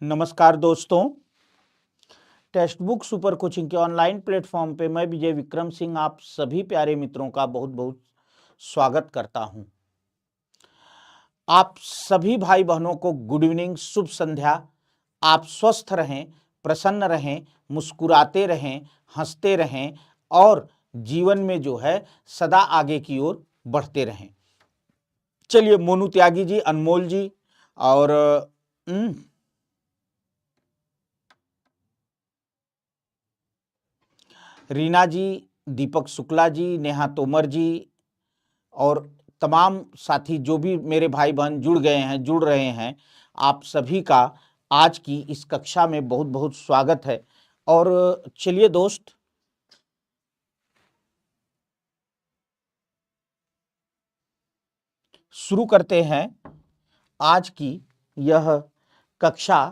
नमस्कार दोस्तों, text book super coaching के ऑनलाइन प्लेटफॉर्म पे मैं विजय विक्रम सिंह आप सभी प्यारे मित्रों का बहुत बहुत स्वागत करता हूं। आप सभी भाई बहनों को गुड इवनिंग, शुभ संध्या। आप स्वस्थ रहें, प्रसन्न रहें, मुस्कुराते रहें, हंसते रहें और जीवन में जो है सदा आगे की ओर बढ़ते रहें। चलिए, मोनू त्यागी जी, अनमोल जी और रीना जी, दीपक शुक्ला जी, नेहा तोमर जी और तमाम साथी जो भी मेरे भाई बहन जुड़ रहे हैं, आप सभी का आज की इस कक्षा में बहुत बहुत स्वागत है। और चलिए दोस्त, शुरू करते हैं आज की यह कक्षा।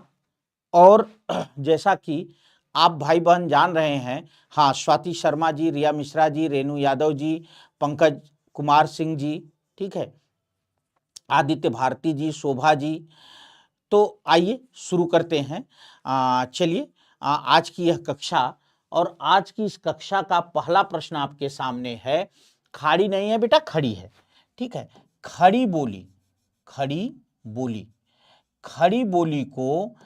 और जैसा कि आप भाई बहन जान रहे हैं, हाँ, स्वाति शर्मा जी, रिया मिश्रा जी, रेणु यादव जी, पंकज कुमार सिंह जी, ठीक है, आदित्य भारती जी, शोभा जी। तो आइए शुरू करते हैं। चलिए, आज की यह कक्षा और आज की इस कक्षा का पहला प्रश्न आपके सामने है। खाड़ी नहीं है बेटा, खड़ी है, ठीक है। खड़ी बोली, खड़ी बोली, खड़ी बोली को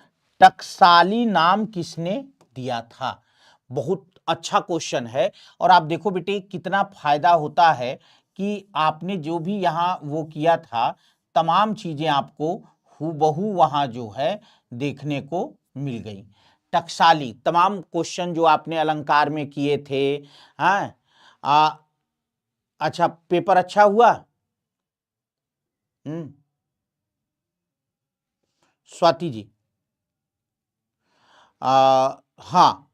टकसाली नाम किसने दिया था? बहुत अच्छा क्वेश्चन है। और आप देखो बेटे कितना फायदा होता है कि आपने जो भी यहाँ वो किया था, तमाम चीजें आपको हूबहू वहां जो है देखने को मिल गई। टकसाली, तमाम क्वेश्चन जो आपने अलंकार में किए थे। हाँ, अच्छा, पेपर अच्छा हुआ? स्वाति जी, हाँ,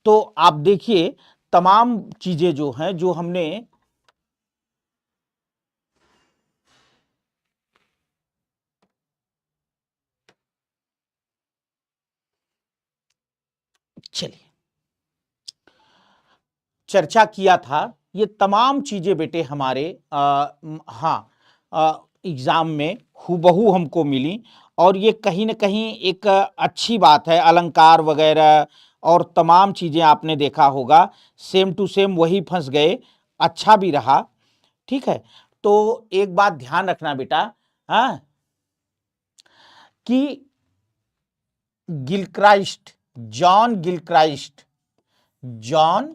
तो आप देखिए तमाम चीजें जो हैं जो हमने, चलिए, चर्चा किया था, ये तमाम चीजें बेटे हमारे हाँ, एग्जाम में हूबहू हमको मिली। और ये कहीं ना कहीं एक अच्छी बात है, अलंकार वगैरह और तमाम चीजें आपने देखा होगा, सेम टू सेम वही फंस गए, अच्छा भी रहा, ठीक है। तो एक बात ध्यान रखना बेटा, हाँ, कि Gilchrist, John Gilchrist, John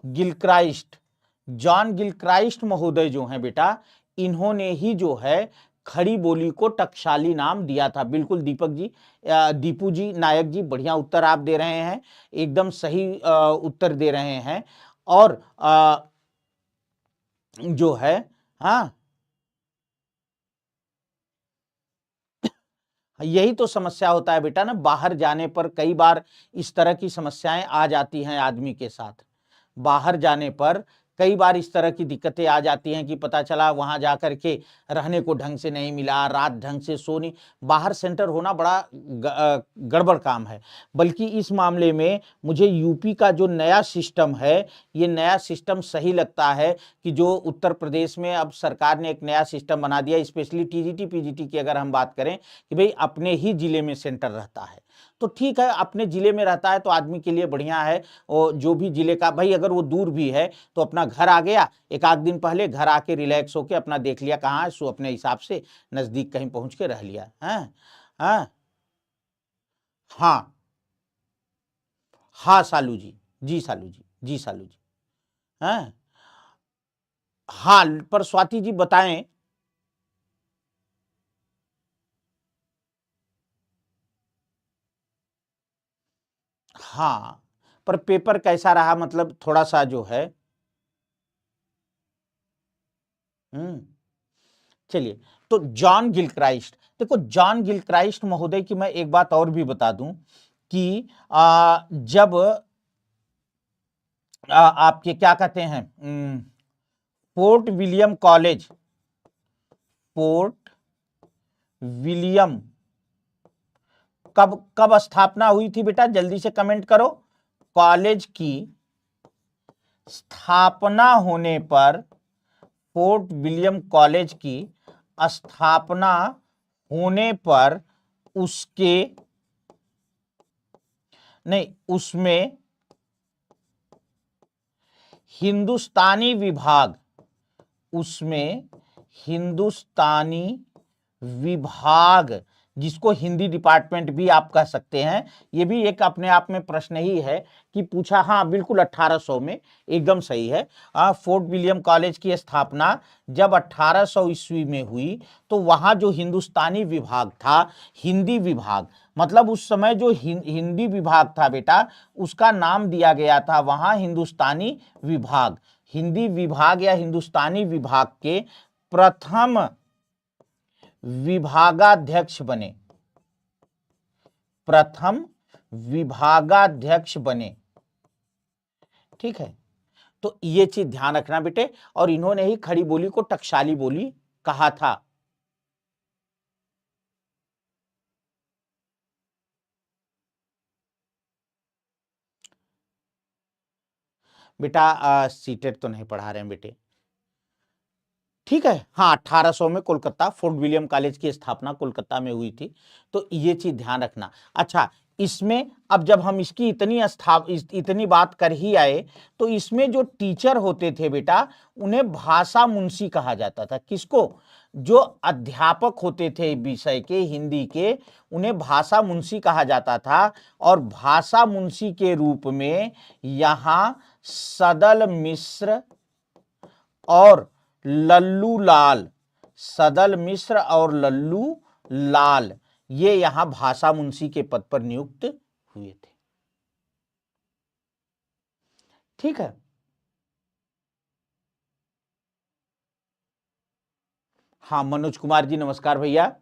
Gilchrist, John Gilchrist महोदय जो हैं बेटा, इन्होंने ही जो है खड़ी बोली को टकसाली नाम दिया था। बिल्कुल दीपक जी, दीपू जी, नायक जी, बढ़िया उत्तर आप दे रहे हैं, एकदम सही उत्तर दे रहे हैं। और जो है, हाँ, यही तो समस्या होता है बेटा ना, बाहर जाने पर कई बार इस तरह की समस्याएं आ जाती हैं आदमी के साथ। बाहर जाने पर कई बार इस तरह की दिक्कतें आ जाती हैं कि पता चला वहां जाकर के रहने को ढंग से नहीं मिला, रात ढंग से सो नहीं। बाहर सेंटर होना बड़ा गड़बड़ काम है। बल्कि इस मामले में मुझे यूपी का जो नया सिस्टम है, ये नया सिस्टम सही लगता है कि जो उत्तर प्रदेश में अब सरकार ने एक नया सिस्टम बना दिया, स्पेशली टीजीटी पीजीटी की अगर हम बात करें कि भाई अपने ही जिले में सेंटर रहता है, तो ठीक है, अपने जिले में रहता है तो आदमी के लिए बढ़िया है। और जो भी जिले का भाई, अगर वो दूर भी है तो अपना घर आ गया, एक आध दिन पहले घर आके रिलैक्स होके अपना देख लिया कहाँ है, सो अपने हिसाब से नजदीक कहीं पहुंच के रह लिया है। हाँ, हाँ, हाँ सालू जी, जी सालू जी, जी सालू जी, हाँ, हाँ, पर स्वाति जी बताएं। हाँ, पर पेपर कैसा रहा, मतलब थोड़ा सा जो है। हम्म, चलिए, तो जॉन गिलक्राइस्ट, देखो जॉन गिलक्राइस्ट महोदय की मैं एक बात और भी बता दूं कि जब आपके क्या कहते हैं, fort William college, fort William कब कब स्थापना हुई थी बेटा, जल्दी से कमेंट करो। कॉलेज की स्थापना होने पर, फोर्ट विलियम कॉलेज की स्थापना होने पर उसके नहीं, उसमें हिंदुस्तानी विभाग, उसमें हिंदुस्तानी विभाग, जिसको हिंदी डिपार्टमेंट भी आप कह सकते हैं, ये भी एक अपने आप में प्रश्न ही है कि पूछा। हाँ बिल्कुल 1800 में, एकदम सही है। फोर्ट विलियम कॉलेज की स्थापना जब 1800 ईस्वी में हुई तो वहां जो हिंदुस्तानी विभाग था, हिंदी विभाग, मतलब उस समय जो हिंदी विभाग था बेटा, उसका नाम दिया गया था वहां हिंदुस्तानी विभाग। हिंदी विभाग या हिंदुस्तानी विभाग के प्रथम विभागाध्यक्ष बने, प्रथम विभागाध्यक्ष बने। ठीक है, तो ये चीज ध्यान रखना बेटे। और इन्होंने ही खड़ी बोली को टकसाली बोली कहा था। बेटा सीटेट तो नहीं पढ़ा रहे हैं बेटे। ठीक है, हाँ 1800 में कोलकाता, फोर्ट विलियम कॉलेज की स्थापना कोलकाता में हुई थी, तो ये चीज ध्यान रखना। अच्छा, इसमें अब जब हम इसकी इतनी बात कर ही आए, तो इसमें जो टीचर होते थे बेटा, उन्हें भाषा मुंशी कहा जाता था। किसको? जो अध्यापक होते थे विषय के, हिंदी के, उन्हें भाषा मुंशी कहा जाता था। और भाषा मुंशी के रूप में यहां सदल मिश्र और लल्लू लाल, सदल मिश्र और लल्लू लाल, ये यहां भाषा मुंशी के पद पर नियुक्त हुए थे। ठीक है, हाँ मनोज कुमार जी नमस्कार भैया।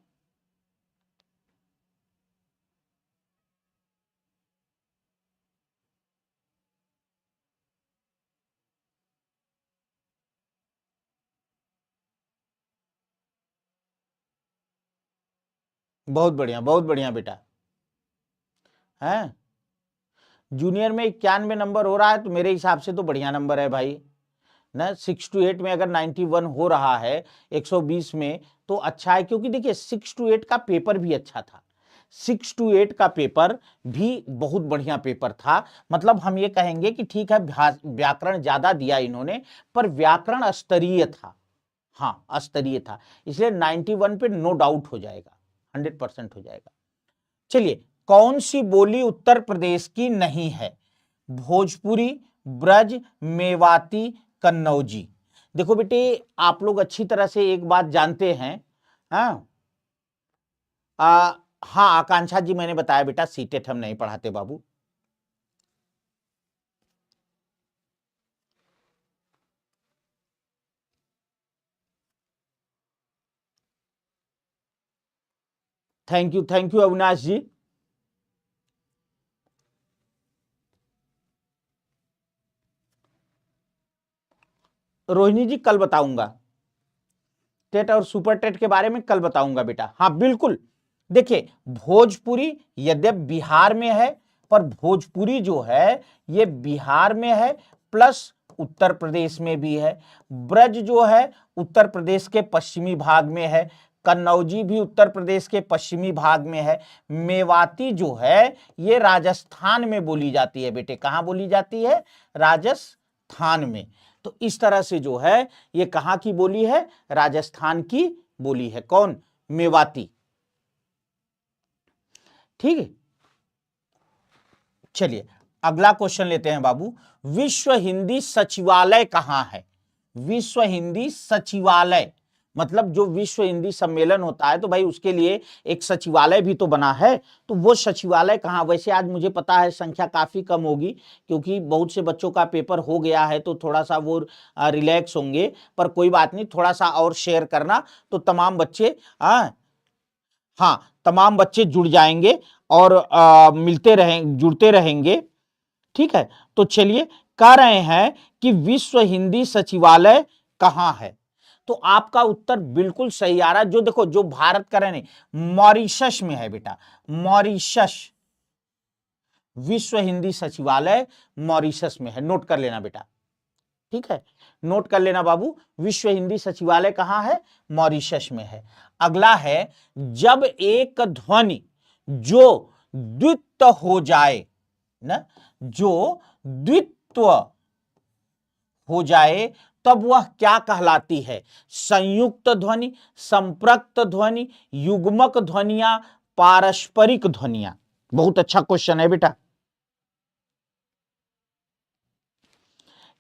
बहुत बढ़िया बेटा। है जूनियर में 91 नंबर हो रहा है, तो मेरे हिसाब से तो बढ़िया नंबर है भाई ना। 6 to 8 में अगर 91 हो रहा है 120 में, तो अच्छा है। क्योंकि देखिए 6 to 8 का पेपर भी अच्छा था, 6 to 8 का पेपर भी बहुत बढ़िया पेपर था। मतलब हम ये कहेंगे कि ठीक है व्याकरण ज्यादा दिया इन्होंने, पर व्याकरण स्तरीय था। हाँ स्तरीय था, इसलिए 91 पे नो डाउट हो जाएगा, 100% हो जाएगा। चलिए, कौन सी बोली उत्तर प्रदेश की नहीं है? भोजपुरी, ब्रज, मेवाती, कन्नौजी। देखो बेटे, आप लोग अच्छी तरह से एक बात जानते हैं। हाँ हाँ आकांक्षा जी, मैंने बताया बेटा सीटेट हम नहीं पढ़ाते बाबू। थैंक यू अविनाश जी। रोहिणी जी कल बताऊंगा, टेट और सुपर टेट के बारे में कल बताऊंगा बेटा। हाँ बिल्कुल, देखिए भोजपुरी यद्यप बिहार में है, पर भोजपुरी जो है ये बिहार में है प्लस उत्तर प्रदेश में भी है। ब्रज जो है उत्तर प्रदेश के पश्चिमी भाग में है। कन्नौजी भी उत्तर प्रदेश के पश्चिमी भाग में है। मेवाती जो है ये राजस्थान में बोली जाती है बेटे। कहां बोली जाती है? राजस्थान में। तो इस तरह से जो है ये कहां की बोली है? राजस्थान की बोली है। कौन? मेवाती। ठीक है, चलिए अगला क्वेश्चन लेते हैं बाबू। विश्व हिंदी सचिवालय कहां है? विश्व हिंदी सचिवालय मतलब जो विश्व हिंदी सम्मेलन होता है, तो भाई उसके लिए एक सचिवालय भी तो बना है। तो वो सचिवालय कहां? वैसे आज मुझे पता है संख्या काफी कम होगी, क्योंकि बहुत से बच्चों का पेपर हो गया है, तो थोड़ा सा वो रिलैक्स होंगे। पर कोई बात नहीं, थोड़ा सा और शेयर करना तो तमाम बच्चे हाँ तमाम बच्चे जुड़ जाएंगे और मिलते रहेंगे, जुड़ते रहेंगे। ठीक है, तो चलिए कह रहे हैं कि विश्व हिंदी सचिवालय कहां है? तो आपका उत्तर बिल्कुल सही आ रहा है। जो देखो, जो भारत का रहने, मॉरिशस में है बेटा, मॉरिशस। विश्व हिंदी सचिवालय मॉरिशस में है, नोट कर लेना बेटा। ठीक है, नोट कर लेना बाबू, विश्व हिंदी सचिवालय कहां है? मॉरिशस में है। अगला है, जब एक ध्वनि जो द्वित्व हो जाए, ना, जो द्वित्व हो जाए तब वह क्या कहलाती है? संयुक्त ध्वनि, संपृक्त ध्वनि, युग्मक ध्वनिया, पारस्परिक ध्वनिया। बहुत अच्छा क्वेश्चन है बेटा।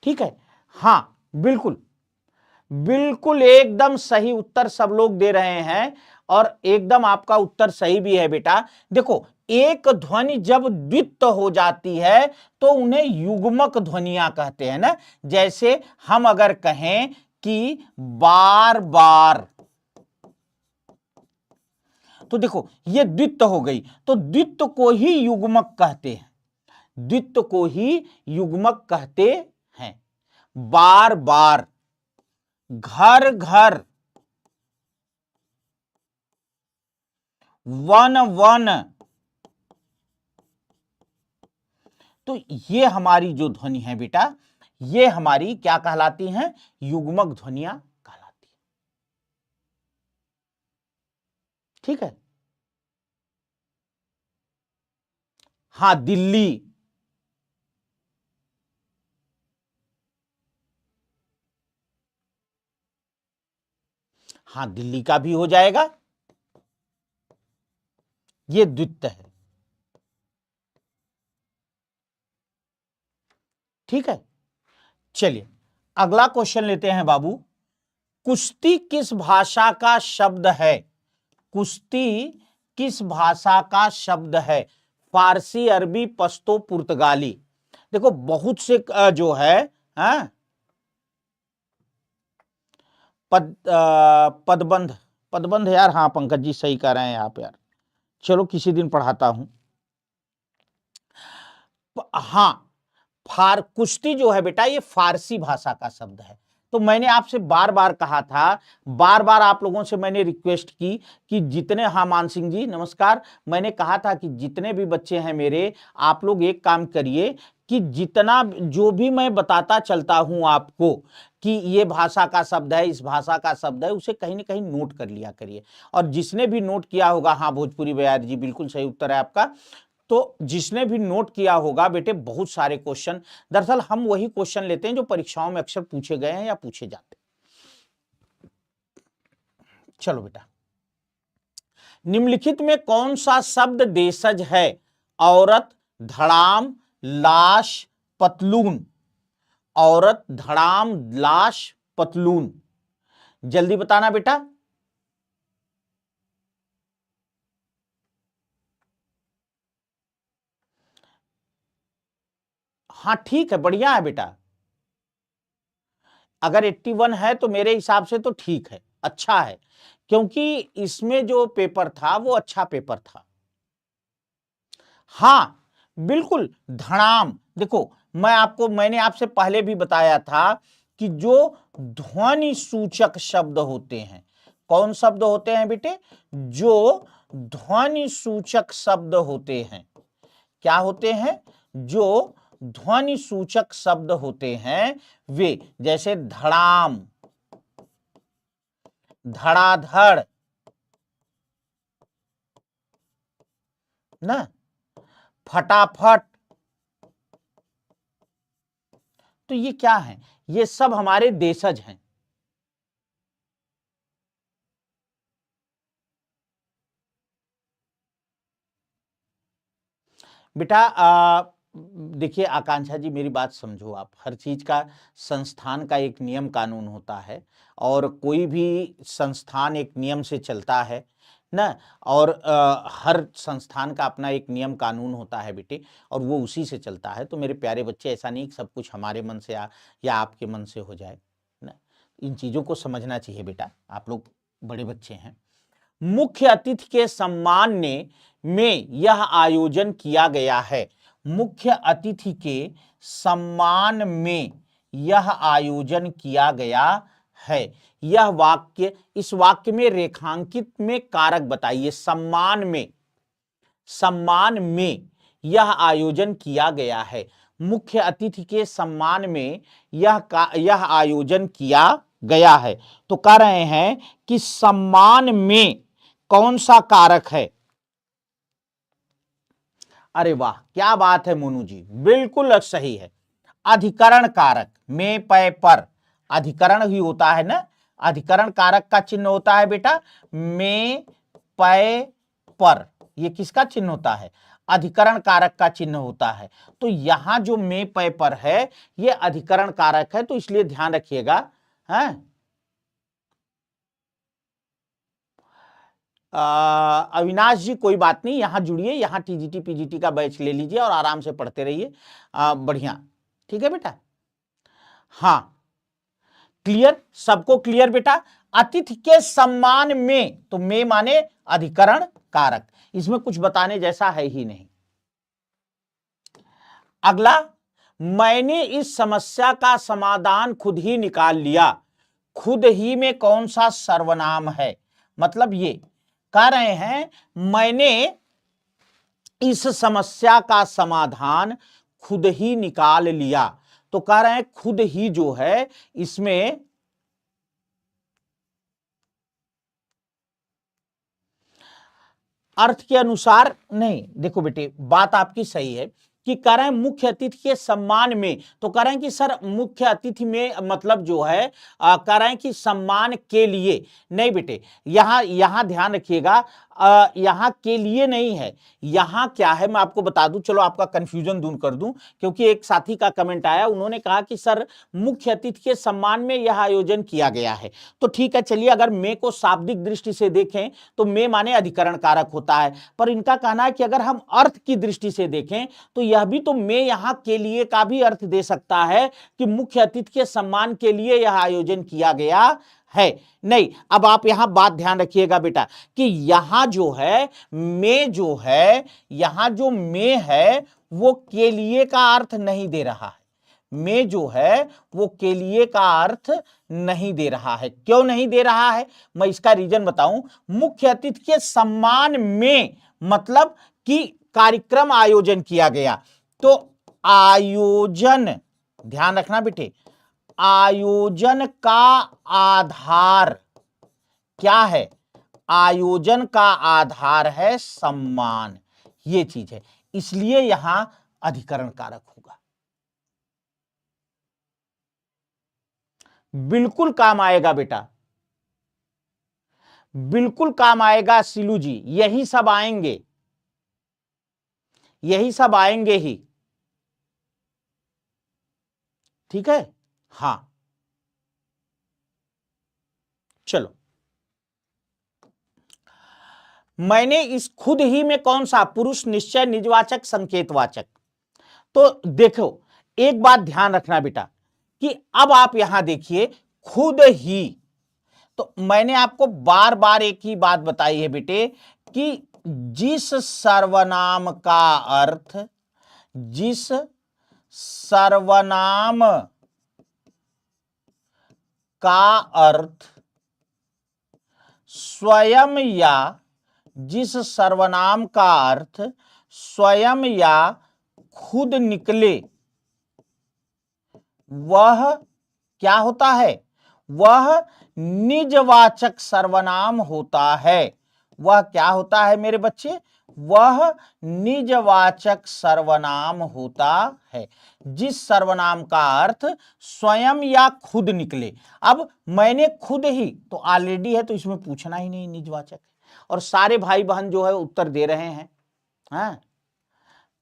ठीक है, हां बिल्कुल बिल्कुल एकदम सही उत्तर सब लोग दे रहे हैं और एकदम आपका उत्तर सही भी है बेटा। देखो, एक ध्वनि जब द्वित्व हो जाती है तो उन्हें युग्मक ध्वनियां कहते हैं ना। जैसे हम अगर कहें कि बार बार, तो देखो ये द्वित्व हो गई, तो द्वित्व को ही युग्मक कहते हैं, द्वित्व को ही युग्मक कहते हैं। बार बार, घर घर, वन वन, तो ये हमारी जो ध्वनि है बेटा, ये हमारी क्या कहलाती हैं? युग्मक ध्वनियां कहलाती है। ठीक है, हां दिल्ली, हां दिल्ली का भी हो जाएगा, ये द्वित्व है। ठीक है, चलिए अगला क्वेश्चन लेते हैं बाबू। कुश्ती किस भाषा का शब्द है? कुश्ती किस भाषा का शब्द है? फारसी, अरबी, पश्तो, पुर्तगाली। देखो बहुत से जो है पदबंध, पदबंध यार, हाँ पंकज जी सही कह रहे हैं आप यार, चलो किसी दिन पढ़ाता हूं। हाँ, कुश्ती जो है बेटा ये फारसी भाषा का शब्द है। तो मैंने आपसे बार बार कहा था, बार बार आप लोगों से मैंने रिक्वेस्ट की कि जितने, हाँ मान सिंह जी नमस्कार, मैंने कहा था कि जितने भी बच्चे हैं मेरे, आप लोग एक काम करिए कि जितना जो भी मैं बताता चलता हूं आपको कि ये भाषा का शब्द है, इस भाषा का शब्द है, उसे कहीं ना कहीं नोट कर लिया करिए। और जिसने भी नोट किया होगा, हाँ भोजपुरी बयार जी बिल्कुल सही उत्तर है आपका, तो जिसने भी नोट किया होगा बेटे, बहुत सारे क्वेश्चन, दरअसल हम वही क्वेश्चन लेते हैं जो परीक्षाओं में अक्सर पूछे गए हैं या पूछे जाते हैं। चलो बेटा, निम्नलिखित में कौन सा शब्द देशज है? औरत, धड़ाम, लाश, पतलून। औरत, धड़ाम, लाश, पतलून, जल्दी बताना बेटा। हाँ ठीक है, बढ़िया है बेटा, अगर 81 है तो मेरे हिसाब से तो ठीक है, अच्छा है, क्योंकि इसमें जो पेपर था वो अच्छा पेपर था। हां बिल्कुल, धड़ाम, देखो मैंने आपसे पहले भी बताया था कि जो ध्वनि सूचक शब्द होते हैं, कौन शब्द होते हैं बेटे? जो ध्वनि सूचक शब्द होते हैं, क्या होते हैं? जो ध्वनि सूचक शब्द होते हैं वे, जैसे धड़ाम, धड़ाधड़ ना, फटाफट, तो ये क्या है? ये सब हमारे देशज हैं। बेटा देखिए आकांक्षा जी, मेरी बात समझो आप, हर चीज का संस्थान का एक नियम कानून होता है और कोई भी संस्थान एक नियम से चलता है ना, और हर संस्थान का अपना एक नियम कानून होता है बेटे, और वो उसी से चलता है। तो मेरे प्यारे बच्चे, ऐसा नहीं कि सब कुछ हमारे मन से या आपके मन से हो जाए ना, इन चीजों को समझना चाहिए बेटा, आप लोग बड़े बच्चे हैं। मुख्य अतिथि के सम्मान में यह आयोजन किया गया है। मुख्य अतिथि के सम्मान में यह आयोजन किया गया है। यह वाक्य, इस वाक्य में रेखांकित में कारक बताइए। सम्मान में यह आयोजन किया गया है। मुख्य अतिथि के सम्मान में यह आयोजन किया गया है। तो कह रहे हैं कि सम्मान में कौन सा कारक है? अरे वाह, क्या बात है मोनू जी, बिल्कुल सही है। अधिकरण कारक में पय पर, अधिकरण ही होता है ना, अधिकरण कारक का चिन्ह होता है बेटा में पय पर, ये किसका चिन्ह होता है? अधिकरण कारक का चिन्ह होता है। तो यहां जो में पय पर है ये अधिकरण कारक है, तो इसलिए ध्यान रखिएगा। है अविनाश जी, कोई बात नहीं, यहां जुड़िए, यहां टीजीटी पीजीटी का बैच ले लीजिए और आराम से पढ़ते रहिए। बढ़िया, ठीक है बेटा। हाँ, क्लियर, सबको क्लियर बेटा। अतिथि के सम्मान में, तो में माने अधिकरण कारक, इसमें कुछ बताने जैसा है ही नहीं। अगला, मैंने इस समस्या का समाधान खुद ही निकाल लिया। खुद ही में कौन सा सर्वनाम है? मतलब ये कह रहे हैं मैंने इस समस्या का समाधान खुद ही निकाल लिया, तो कह रहे हैं खुद ही जो है इसमें अर्थ के अनुसार नहीं। देखो बेटे, बात आपकी सही है कि कह रहे हैं मुख्य अतिथि के सम्मान में, तो कह रहे हैं कि सर मुख्य अतिथि में मतलब जो है कह रहे हैं कि सम्मान के लिए। नहीं बेटे, यहां ध्यान रखिएगा, यहां के लिए नहीं है, यहां क्या है मैं आपको बता दूं, चलो आपका कंफ्यूजन दूर कर दूं, क्योंकि एक साथी का कमेंट आया, उन्होंने कहा कि सर मुख्य अतिथि के सम्मान में यह आयोजन किया गया है। तो ठीक है, चलिए, अगर मे को शाब्दिक दृष्टि से देखें तो मे माने अधिकरण कारक होता है, पर इनका कहना है कि अगर हम अर्थ की दृष्टि से देखें तो यह भी तो मे यहां के लिए का भी अर्थ दे सकता है कि मुख्य अतिथि के सम्मान के लिए यह आयोजन किया गया है। नहीं, अब आप यहां बात ध्यान रखिएगा बेटा कि यहां जो है मे जो है, यहां जो मे है वो के लिए का अर्थ नहीं दे रहा है। में जो है वो के लिए का अर्थ नहीं दे रहा है। क्यों नहीं दे रहा है, मैं इसका रीजन बताऊं। मुख्य अतिथि के सम्मान में मतलब कि कार्यक्रम आयोजन किया गया, तो आयोजन, ध्यान रखना बेटे, आयोजन का आधार क्या है? आयोजन का आधार है सम्मान, ये चीज है, इसलिए यहां अधिकरण कारक होगा। बिल्कुल काम आएगा बेटा, बिल्कुल काम आएगा सिलू जी, यही सब आएंगे, यही सब आएंगे ही। ठीक है, हां, चलो। मैंने इस खुद ही में कौन सा पुरुष निश्चय निजवाचक संकेतवाचक, तो देखो एक बात ध्यान रखना बेटा कि अब आप यहां देखिए खुद ही, तो मैंने आपको बार बार एक ही बात बताई है बेटे कि जिस सर्वनाम का अर्थ, जिस सर्वनाम का अर्थ स्वयं या जिस सर्वनाम का अर्थ स्वयं या खुद निकले वह क्या होता है? वह निजवाचक सर्वनाम होता है। वह क्या होता है मेरे बच्चे? वह निजवाचक सर्वनाम होता है, जिस सर्वनाम का अर्थ स्वयं या खुद निकले। अब मैंने खुद ही तो ऑलरेडी है, तो इसमें पूछना ही नहीं, निजवाचक है, और सारे भाई बहन जो है उत्तर दे रहे हैं। हाँ,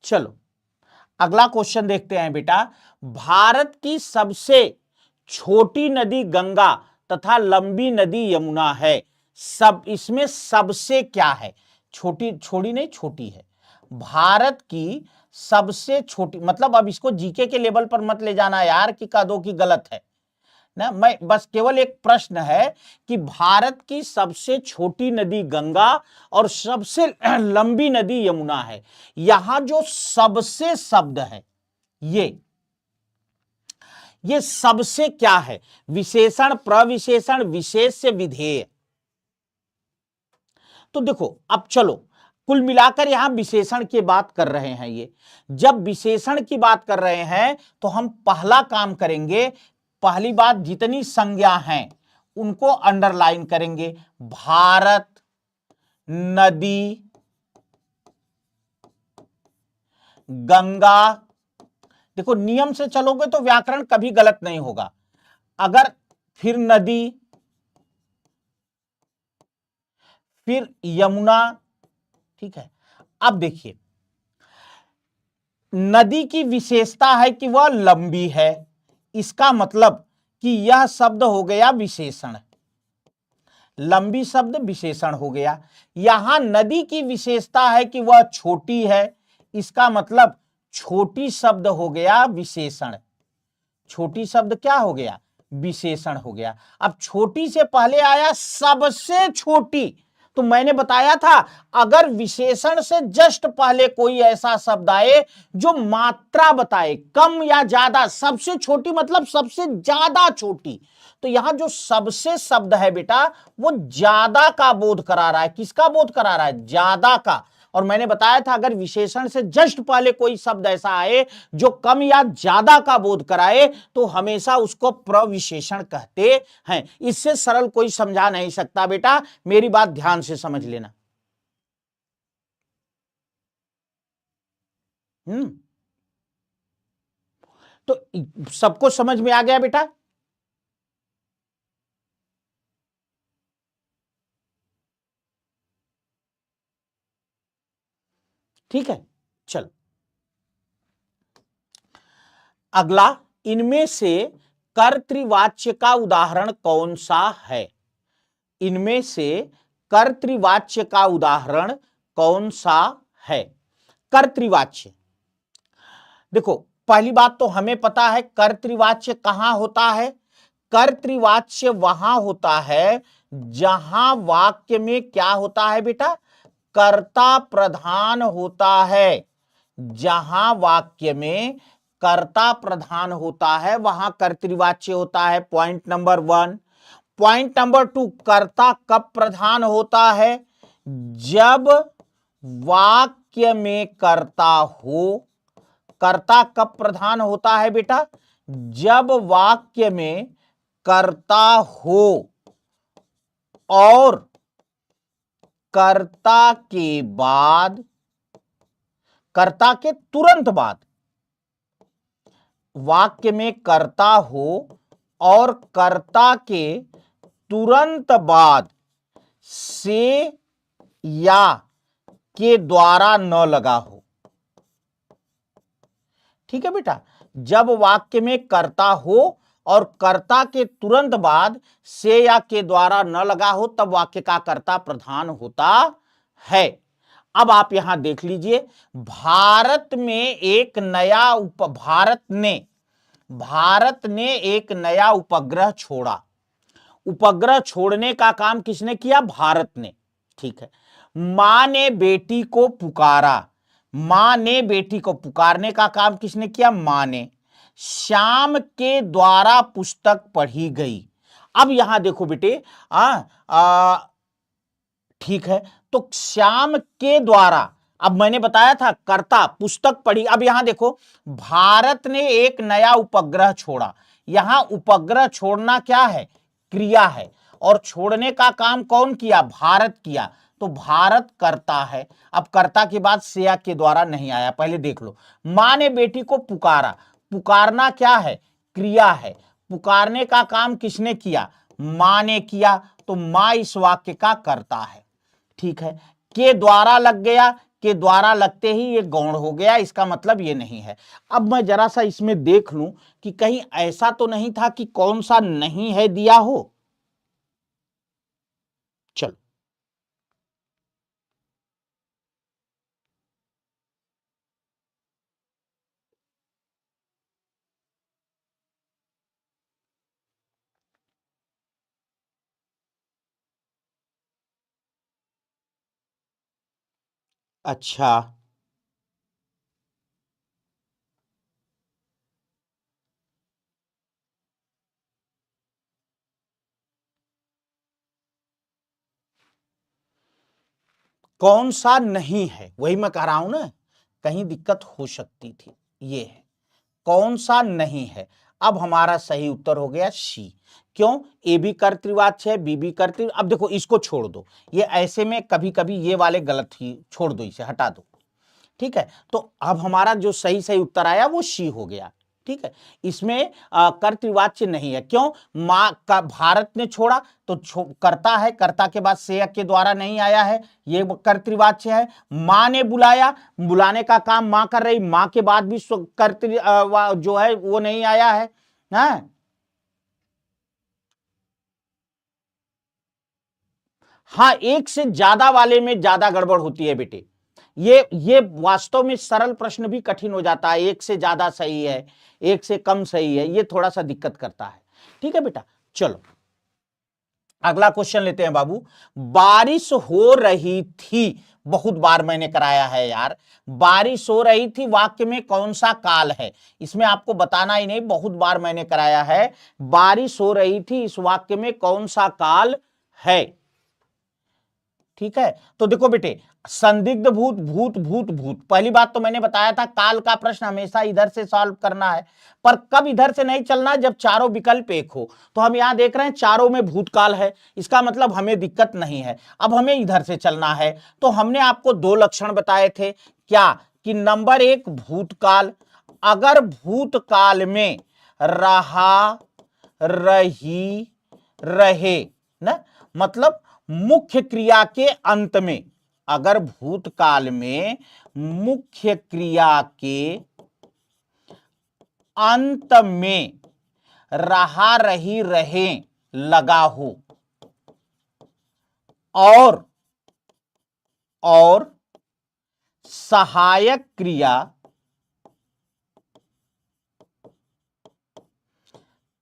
चलो अगला क्वेश्चन देखते हैं बेटा। भारत की सबसे छोटी नदी गंगा तथा लंबी नदी यमुना है, सब इसमें सबसे क्या है? छोटी, छोटी नहीं, छोटी है। भारत की सबसे छोटी, मतलब अब इसको जीके के लेवल पर मत ले जाना यार कि कह दो कि गलत है ना, मैं बस केवल एक प्रश्न है कि भारत की सबसे छोटी नदी गंगा और सबसे लंबी नदी यमुना है। यहां जो सबसे शब्द है, ये सबसे क्या है? विशेषण, प्रविशेषण, विशेष से विधेय। तो देखो अब चलो, कुल मिलाकर यहां विशेषण की बात कर रहे हैं। ये जब विशेषण की बात कर रहे हैं तो हम पहला काम करेंगे, पहली बात जितनी संज्ञा हैं उनको अंडरलाइन करेंगे। भारत, नदी, गंगा। देखो नियम से चलोगे तो व्याकरण कभी गलत नहीं होगा। अगर फिर नदी, फिर यमुना, ठीक है। अब देखिए, नदी की विशेषता है कि वह लंबी है, इसका मतलब कि यह शब्द हो गया विशेषण। लंबी शब्द विशेषण हो गया। यहां नदी की विशेषता है कि वह छोटी है, इसका मतलब छोटी शब्द हो गया विशेषण। छोटी शब्द क्या हो गया? विशेषण हो गया। अब छोटी से पहले आया सबसे छोटी, तो मैंने बताया था अगर विशेषण से जस्ट पहले कोई ऐसा शब्द आए जो मात्रा बताए, कम या ज्यादा, सबसे छोटी मतलब सबसे ज्यादा छोटी, तो यहां जो सबसे शब्द है बेटा वो ज्यादा का बोध करा रहा है। किसका बोध करा रहा है? ज्यादा का। और मैंने बताया था अगर विशेषण से जस्ट पहले कोई शब्द ऐसा आए जो कम या ज्यादा का बोध कराए तो हमेशा उसको प्रविशेषण कहते हैं। इससे सरल कोई समझा नहीं सकता बेटा, मेरी बात ध्यान से समझ लेना। तो सबको समझ में आ गया बेटा? ठीक है, चलो अगला, इनमें से कर्तृवाच्य का उदाहरण कौन सा है? इनमें से कर्तृवाच्य का उदाहरण कौन सा है? कर्तृवाच्य, देखो पहली बात तो हमें पता है कर्तृवाच्य कहां होता है। कर्तृवाच्य वहां होता है जहां वाक्य में क्या होता है बेटा? कर्ता प्रधान होता है। जहां वाक्य में कर्ता प्रधान होता है वहां कर्तृवाच्य होता है। Point number 1। पॉइंट नंबर 2, कर्ता कब प्रधान होता है? जब वाक्य में कर्ता हो। कर्ता कब प्रधान होता है बेटा? जब वाक्य में कर्ता हो और कर्ता के बाद, कर्ता के तुरंत बाद, वाक्य में कर्ता हो और कर्ता के तुरंत बाद से या के द्वारा न लगा हो। ठीक है बेटा, जब वाक्य में कर्ता हो और कर्ता के तुरंत बाद से या के द्वारा न लगा हो तब वाक्य का कर्ता प्रधान होता है। अब आप यहां देख लीजिए, भारत ने एक नया उपग्रह छोड़ा। उपग्रह छोड़ने का काम किसने किया? भारत ने। ठीक है। मां ने बेटी को पुकारा। मां ने बेटी को पुकारने का काम किसने किया? मां ने। श्याम के द्वारा पुस्तक पढ़ी गई। अब यहां देखो बेटे, ठीक है, तो श्याम के द्वारा, अब मैंने बताया था कर्ता पुस्तक पढ़ी। अब यहां देखो, भारत ने एक नया उपग्रह छोड़ा। यहां उपग्रह छोड़ना क्या है? क्रिया है, और छोड़ने का काम कौन किया? भारत किया। तो भारत कर्ता है। अब कर्ता के बाद से या के द्वारा नहीं आया। पहले देख लो, मां ने बेटी को पुकारा। पुकारना क्या है? क्रिया है। पुकारने का काम किसने किया? मां ने किया। तो मां इस वाक्य का कर्ता है। ठीक है। के द्वारा लग गया, के द्वारा लगते ही ये गौण हो गया, इसका मतलब ये नहीं है। अब मैं जरा सा इसमें देख लूं कि कहीं ऐसा तो नहीं था कि कौन सा नहीं है दिया हो। चलो, अच्छा, कौन सा नहीं है, वही मैं कह रहा हूं ना, कहीं दिक्कत हो सकती थी। ये है कौन सा नहीं है। अब हमारा सही उत्तर हो गया सी। क्यों? ए भी कर्तृवाच्य है, बी भी कर्तृ। अब देखो इसको छोड़ दो, ये ऐसे में कभी कभी ये वाले गलत ही, छोड़ दो, इसे हटा दो। ठीक है, तो अब हमारा जो सही सही उत्तर आया वो सी हो गया। ठीक है, इसमें कर्तृवाच्य नहीं है। क्यों? मां का भारत ने छोड़ा तो करता है, कर्ता के बाद से के द्वारा नहीं आया है, ये कर्तृवाच्य है। मां ने बुलाया, बुलाने का काम मां कर रही, मां के बाद भी कर्तृ जो है वो नहीं आया है। हाँ, एक से ज्यादा वाले में ज्यादा गड़बड़ होती है बेटे। ये वास्तव में सरल प्रश्न भी कठिन हो जाता है। एक से ज्यादा सही है, एक से कम सही है, ये थोड़ा सा दिक्कत करता है। ठीक है बेटा, चलो अगला क्वेश्चन लेते हैं बाबू। बारिश हो रही थी, बहुत बार मैंने कराया है यार। बारिश हो रही थी वाक्य में कौन सा काल है? इसमें आपको बताना ही नहीं, बहुत बार मैंने कराया है। बारिश हो रही थी, इस वाक्य में कौन सा काल है? ठीक है, तो देखो बेटे, संदिग्ध भूत, भूत भूत भूत। पहली बात तो मैंने बताया था काल का प्रश्न हमेशा इधर से सॉल्व करना है, पर कब इधर से नहीं चलना, जब चारों विकल्प एक हो। तो हम यहां देख रहे हैं चारों में भूतकाल है, इसका मतलब हमें दिक्कत नहीं है। अब हमें इधर से चलना है, तो हमने आपको दो लक्षण बताए थे। क्या? कि नंबर एक भूतकाल, अगर भूतकाल में रहा, रही, रहे ना, मतलब मुख्य क्रिया के अंत में, अगर भूतकाल में मुख्य क्रिया के अंत में रहा, रही, रहे लगा हो और सहायक क्रिया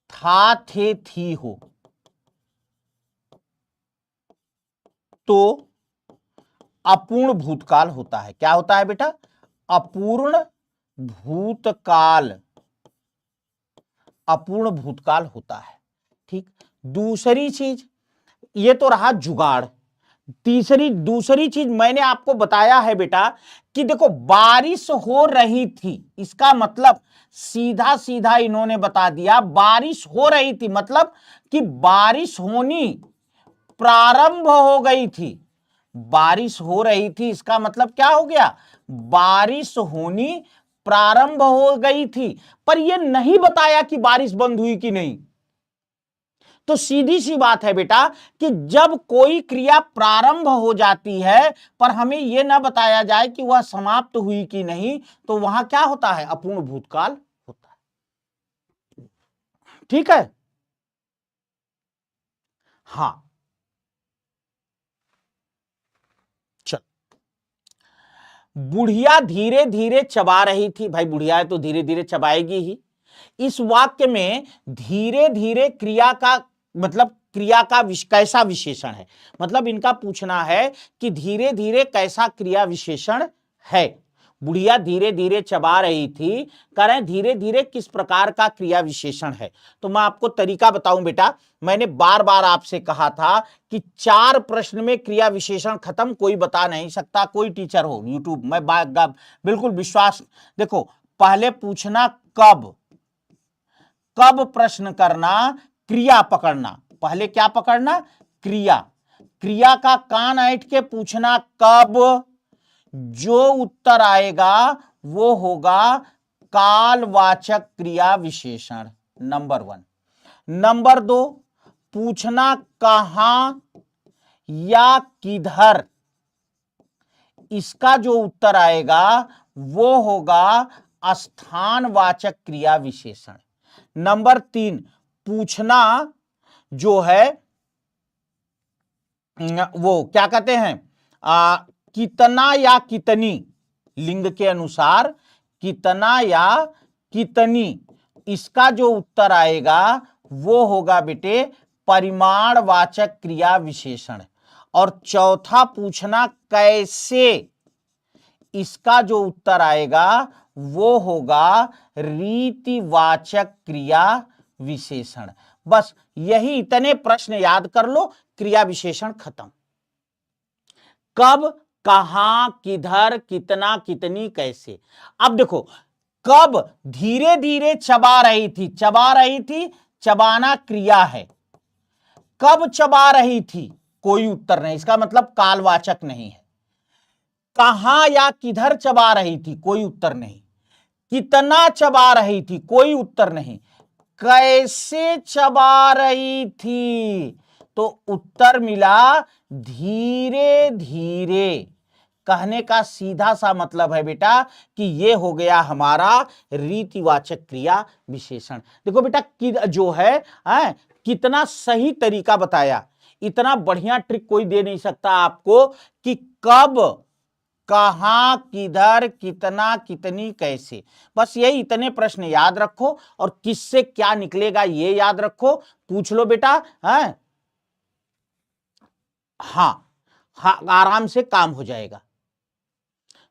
था, थे, थी हो, तो अपूर्ण भूतकाल होता है। क्या होता है बेटा? अपूर्ण भूतकाल, अपूर्ण भूतकाल होता है। ठीक, दूसरी चीज, ये तो रहा जुगाड़। दूसरी चीज मैंने आपको बताया है बेटा कि देखो बारिश हो रही थी, इसका मतलब सीधा सीधा इन्होंने बता दिया बारिश हो रही थी, मतलब कि बारिश होनी प्रारंभ हो गई थी। बारिश हो रही थी, इसका मतलब क्या हो गया? बारिश होनी प्रारंभ हो गई थी, पर यह नहीं बताया कि बारिश बंद हुई कि नहीं। तो सीधी सी बात है बेटा कि जब कोई क्रिया प्रारंभ हो जाती है पर हमें यह ना बताया जाए कि वह समाप्त हुई कि नहीं, तो वहां क्या होता है? अपूर्ण भूतकाल होता है। ठीक है, हां, चल। बुढ़िया धीरे धीरे चबा रही थी, भाई बुढ़िया तो धीरे धीरे चबाएगी ही। इस वाक्य में धीरे धीरे क्रिया का मतलब क्रिया का कैसा विशेषण है, मतलब इनका पूछना है कि धीरे धीरे कैसा क्रिया विशेषण है। बुढ़िया धीरे धीरे चबा रही थी, कह रहे हैं धीरे धीरे किस प्रकार का क्रिया विशेषण है। तो मैं आपको तरीका बताऊं बेटा, मैंने बार बार आपसे कहा था कि 4 प्रश्न में क्रिया विशेषण खत्म कोई बता नहीं सकता, कोई टीचर हो यूट्यूब में बिल्कुल विश्वास। देखो, पहले पूछना कब, कब प्रश्न करना, क्रिया पकड़ना। पहले क्या पकड़ना? क्रिया। क्रिया का कान ऐंठ के पूछना कब, जो उत्तर आएगा वो होगा कालवाचक क्रिया विशेषण, नंबर 1। नंबर 2, पूछना कहां या किधर, इसका जो उत्तर आएगा वो होगा स्थानवाचक क्रिया विशेषण। नंबर 3, पूछना जो है वो क्या कहते हैं, कितना या कितनी, लिंग के अनुसार कितना या कितनी, इसका जो उत्तर आएगा वो होगा बेटे परिमाणवाचक क्रिया विशेषण। और चौथा, पूछना कैसे, इसका जो उत्तर आएगा वो होगा रीतिवाचक क्रिया विशेषण। बस यही इतने प्रश्न याद कर लो, क्रिया विशेषण खत्म। कब, कहां, किधर, कितना, कितनी, कैसे। अब देखो, कब धीरे धीरे चबा रही थी, चबा रही थी, चबाना क्रिया है। कब चबा रही थी, कोई उत्तर नहीं, इसका मतलब कालवाचक नहीं है। कहां या किधर चबा रही थी, कोई उत्तर नहीं। कितना चबा रही थी, कोई उत्तर नहीं। कैसे चबा रही थी, तो उत्तर मिला धीरे धीरे। कहने का सीधा सा मतलब है बेटा कि ये हो गया हमारा रीतिवाचक क्रिया विशेषण। देखो बेटा जो है कितना सही तरीका बताया। इतना बढ़िया ट्रिक कोई दे नहीं सकता आपको कि कब, कहां, किधर, कितना, कितनी, कैसे। बस यही इतने प्रश्न याद रखो और किससे क्या निकलेगा ये याद रखो। पूछ लो बेटा। हाँ, आराम से काम हो जाएगा।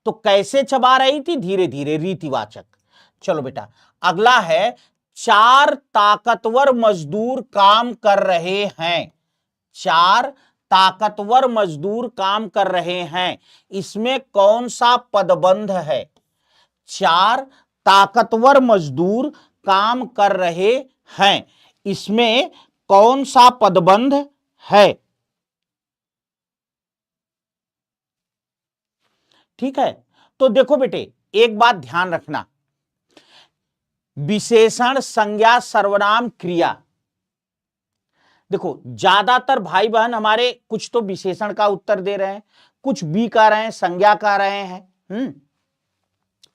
तो कैसे चबा रही थी, धीरे धीरे, रीतिवाचक। चलो बेटा अगला है, 4 ताकतवर मजदूर काम कर रहे हैं। 4 ताकतवर मजदूर काम कर रहे हैं, इसमें कौन सा पदबंध है? 4 ताकतवर मजदूर काम कर रहे हैं, इसमें कौन सा पदबंध है? ठीक है, तो देखो बेटे एक बात ध्यान रखना, विशेषण, संज्ञा, सर्वनाम, क्रिया। देखो ज्यादातर भाई बहन हमारे कुछ तो विशेषण का उत्तर दे रहे हैं, कुछ बी कह रहे हैं, संज्ञा कह रहे हैं,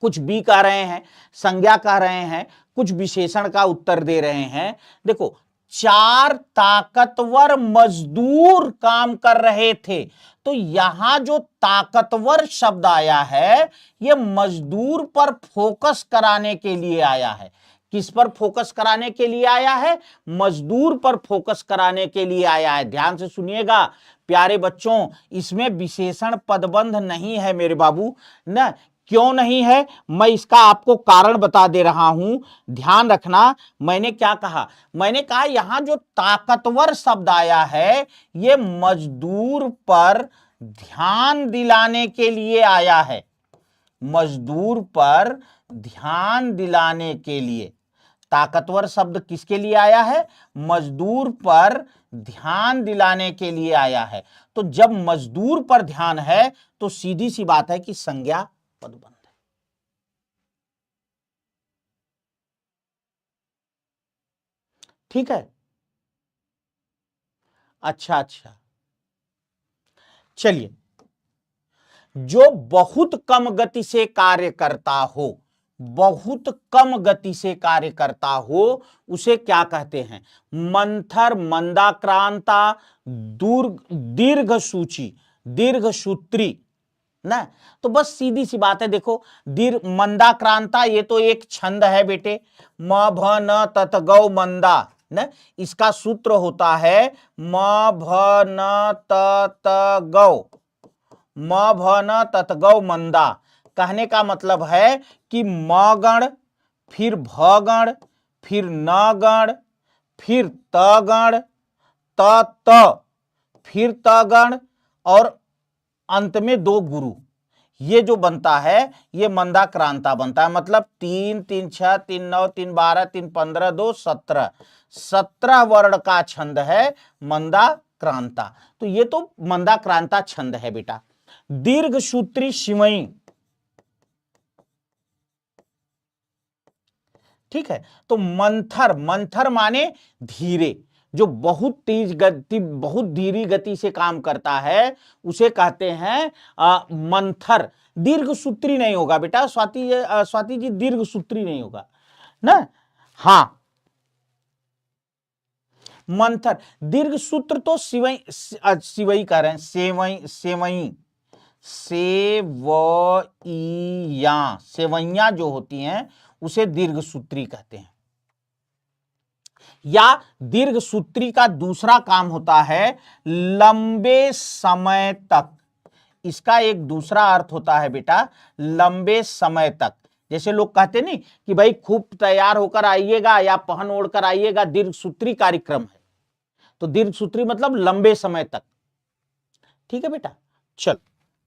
कुछ बी कह रहे हैं, संज्ञा कह रहे हैं, कुछ विशेषण का उत्तर दे रहे हैं। देखो 4 ताकतवर मजदूर काम कर रहे थे, तो यहां जो ताकतवर शब्द आया है ये मजदूर पर फोकस कराने के लिए आया है। किस पर फोकस कराने के लिए आया है? मजदूर पर फोकस कराने के लिए आया है। ध्यान से सुनिएगा प्यारे बच्चों, इसमें विशेषण पदबंध नहीं है मेरे बाबू ना। क्यों नहीं है, मैं इसका आपको कारण बता दे रहा हूं, ध्यान रखना। मैंने क्या कहा? मैंने कहा यहां जो ताकतवर शब्द आया है ये मजदूर पर ध्यान दिलाने के लिए आया है। मजदूर पर ध्यान दिलाने के लिए ताकतवर शब्द किसके लिए आया है? मजदूर पर ध्यान दिलाने के लिए आया है। तो जब मजदूर पर ध्यान है तो सीधी सी बात है कि संज्ञा पदबंध है। ठीक है, अच्छा, चलिए, जो बहुत कम गति से कार्य करता हो, बहुत कम गति से कार्य करता हो उसे क्या कहते हैं? मंथर, मंदाक्रांता, दीर्घ सूची, दीर्घ सूत्री ना। तो बस सीधी सी बात है, देखो मंदाक्रांता ये तो एक छंद है बेटे, म भ न तत गौ मंदा ना। इसका सूत्र होता है म भ न तत गौ, म भ न तत गौ मंदा। कहने का मतलब है कि म गण, फिर भ गण, फिर न गण, फिर त गण, त, फिर त गण और अंत में 2 गुरु। ये जो बनता है ये मंदाक्रांता बनता है। मतलब 3 3 6 3 9 3 12 3 15 2 17, 17 वर्ण का छंद है मंदाक्रांता। तो ये तो मंदाक्रांता छंद है बेटा। दीर्घ सूत्री शिवई, ठीक है। तो मंथर, मंथर माने धीरे, जो बहुत तेज गति, बहुत धीरी गति से काम करता है उसे कहते हैं मंथर। दीर्घ सूत्री नहीं होगा बेटा, स्वाति जी दीर्घ सूत्री नहीं होगा ना। हाँ, मंथर। दीर्घ सूत्र तो सिवई, सिवई कह रहे हैं, सेवई, सेवई, सेवइया, सेवइया जो होती हैं उसे दीर्घ सूत्री कहते हैं। या दीर्घ सूत्री का दूसरा काम होता है लंबे समय तक। इसका एक दूसरा अर्थ होता है बेटा लंबे समय तक। जैसे लोग कहते नहीं कि भाई खूब तैयार होकर आइएगा या पहन ओढ़कर आइएगा, दीर्घ सूत्री कार्यक्रम है। तो दीर्घ सूत्री मतलब लंबे समय तक। ठीक है बेटा, चल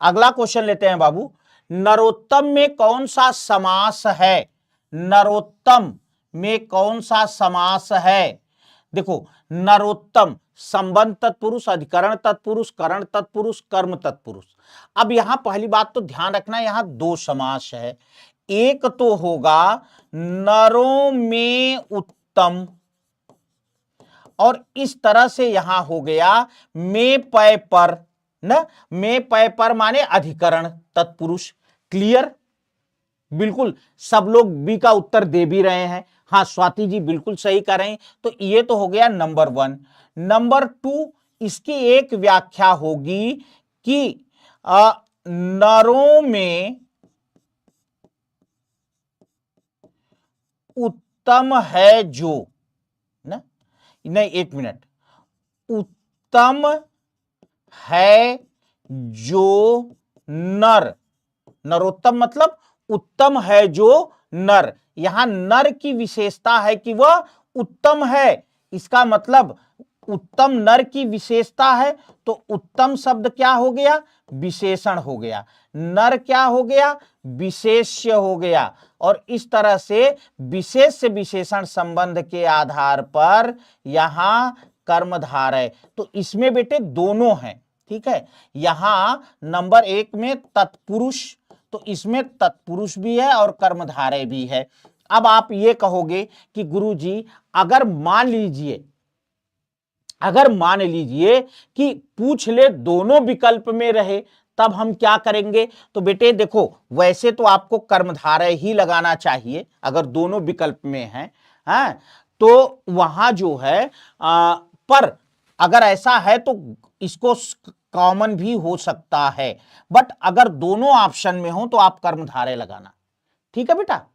अगला क्वेश्चन लेते हैं बाबू। नरोत्तम में कौन सा समास है? नरोत्तम में कौन सा समास है? देखो नरोत्तम, संबंध तत्पुरुष, अधिकरण तत्पुरुष, करण तत्पुरुष, कर्म तत्पुरुष। अब यहां पहली बात तो ध्यान रखना, यहां दो समास है। एक तो होगा नरों में उत्तम, और इस तरह से यहां हो गया में पय पर, न में पय पर माने अधिकरण तत्पुरुष। क्लियर? बिल्कुल सब लोग बी का उत्तर दे भी रहे हैं। हाँ स्वाति जी बिल्कुल सही कर रहे हैं। तो ये तो हो गया नंबर 1। नंबर 2, इसकी एक व्याख्या होगी कि नरों में उत्तम है जो, ना नहीं, एक मिनट, उत्तम है जो नर, नरोत्तम मतलब उत्तम है जो नर। यहां नर की विशेषता है कि वह उत्तम है, इसका मतलब उत्तम नर की विशेषता है। तो उत्तम शब्द क्या हो गया? विशेषण हो गया। नर क्या हो गया? विशेष्य हो गया। और इस तरह से विशेष से विशेषण संबंध के आधार पर यहां कर्मधारय है। तो इसमें बेटे दोनों हैं, ठीक है। यहां नंबर 1 में तत्पुरुष, तो इसमें तत्पुरुष भी है और कर्मधारय भी है। अब आप ये कहोगे कि गुरुजी अगर मान लीजिए कि पूछ ले दोनों विकल्प में रहे, तब हम क्या करेंगे? तो बेटे देखो, वैसे तो आपको कर्मधारय ही लगाना चाहिए अगर दोनों विकल्प में है, हाँ? तो वहां जो है पर अगर ऐसा है तो इसको कॉमन भी हो सकता है, बट अगर दोनों ऑप्शन में हो तो आप कर्मधारय लगाना, ठीक है बेटा।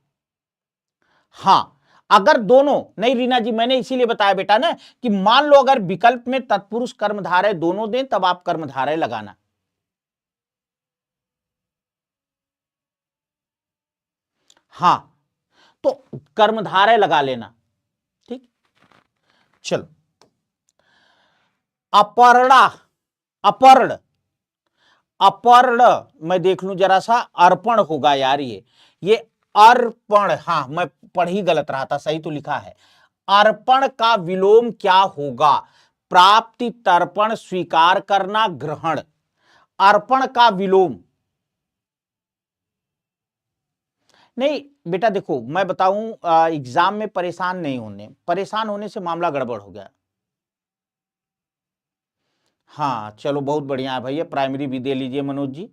हां अगर दोनों नहीं, रीना जी मैंने इसीलिए बताया बेटा ना कि मान लो अगर विकल्प में तत्पुरुष कर्मधारय दोनों दें तब आप कर्मधारय लगाना। हां तो कर्मधारय लगा लेना, ठीक। चलो, अपर्णा, अपर्ण, अपर्ण मैं देख लूं जरा सा, अर्पण होगा यार, ये अर्पण, हां मैं पढ़ ही गलत रहा था, सही तो लिखा है। अर्पण का विलोम क्या होगा? प्राप्ति, तर्पण, स्वीकार करना, ग्रहण। अर्पण का विलोम नहीं बेटा, देखो मैं बताऊं, एग्जाम में परेशान होने से मामला गड़बड़ हो गया। हाँ चलो बहुत बढ़िया है भैया, प्राइमरी भी दे लीजिए मनोज जी,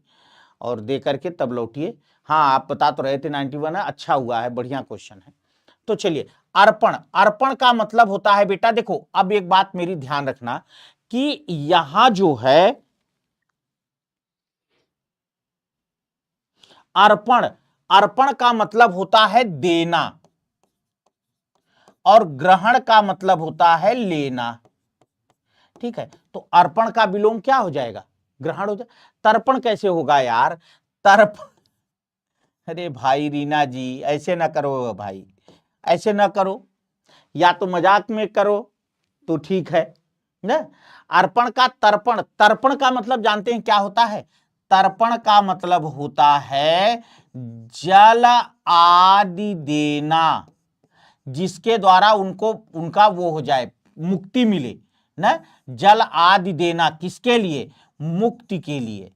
और दे करके तब लौटिए। हाँ आप बता तो रहे थे 91 है, अच्छा हुआ है, बढ़िया क्वेश्चन है। तो चलिए, अर्पण, अर्पण का मतलब होता है बेटा, देखो अब एक बात मेरी ध्यान रखना कि यहां जो है अर्पण, अर्पण का मतलब होता है देना, और ग्रहण का मतलब होता है लेना, ठीक है। तो अर्पण का विलोम क्या हो जाएगा? ग्रहण हो जाए। तर्पण कैसे होगा यार? तर्पण, अरे भाई रीना जी ऐसे ना करो भाई, ऐसे ना करो, या तो मजाक में करो तो ठीक है ना। अर्पण का तर्पण, तर्पण का मतलब जानते हैं क्या होता है? तर्पण का मतलब होता है जल आदि देना, जिसके द्वारा उनको उनका वो हो जाए, मुक्ति मिले ना। जल आदि देना किसके लिए? मुक्ति के लिए,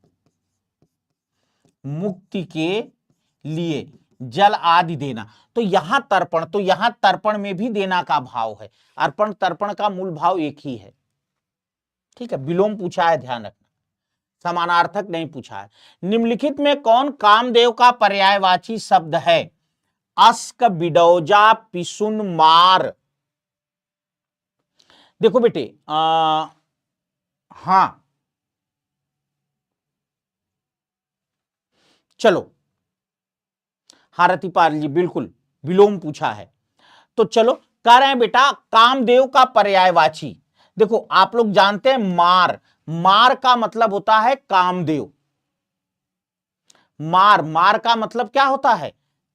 मुक्ति के लिए जल आदि देना। तो यहां तर्पण, तो यहां तर्पण में भी देना का भाव है। अर्पण तर्पण का मूल भाव एक ही है, ठीक है। विलोम पूछा है, ध्यान रखना, समानार्थक नहीं पूछा है। निम्नलिखित में कौन कामदेव का पर्यायवाची शब्द है? अस्क, बिडौजा, पिसुन, मार। देखो बेटे हां चलो, हाँ रतिपाल जी बिल्कुल विलोम पूछा है। तो चलो कह रहे हैं बेटा कामदेव का पर्यायवाची, देखो आप लोग जानते हैं मार, मार का मतलब होता है कामदेव, मार, मार का मतलब क्या होता है?